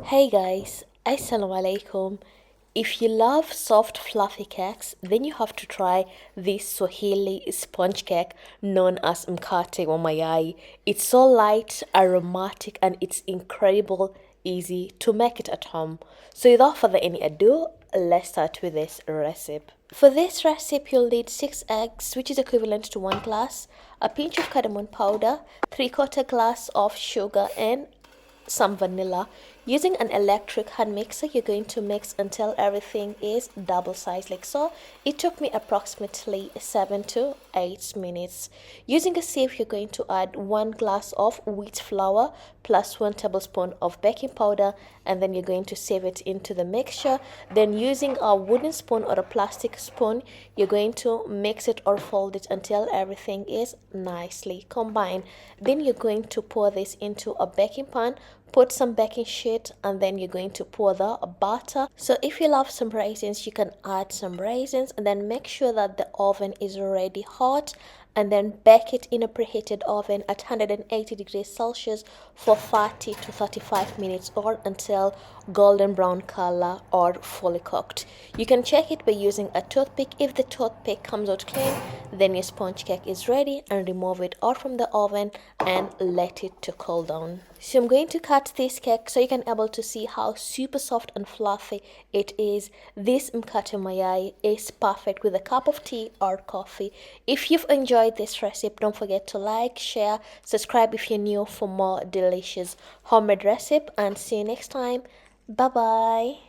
Hey guys, Assalamu alaikum. If you love soft fluffy cakes, then you have to try this Swahili sponge cake known as mkate wa mayai. It's so light, aromatic, and it's incredible easy to make it at home. So without further any ado, let's start with this recipe. For this recipe, you'll need 6 eggs, which is equivalent to 1 glass, a pinch of cardamom powder, 3/4 glass of sugar, and some vanilla. Using an electric hand mixer, you're going to mix until everything is double sized like so. It took me approximately 7 to 8 minutes. Using a sieve, you're going to add 1 glass of wheat flour plus 1 tablespoon of baking powder, and then you're going to sieve it into the mixture. Then using a wooden spoon or a plastic spoon, you're going to mix it or fold it until everything is nicely combined. Then you're going to pour this into a baking pan, put some baking sheet, and then you're going to pour the butter. So if you love some raisins, you can add some raisins, and then make sure that the oven is already hot, and then bake it in a preheated oven at 180 degrees Celsius for 30 to 35 minutes or until golden brown color or fully cooked. You can check it by using a toothpick. If the toothpick comes out clean, then your sponge cake is ready, and remove it out from the oven and let it to cool down. So I'm going to cut this cake so you can able to see how super soft and fluffy it is. This mkate mayai is perfect with a cup of tea or coffee. If you've enjoyed this recipe, don't forget to like, share, subscribe if you're new for more delicious homemade recipe, and see you next time. Bye bye.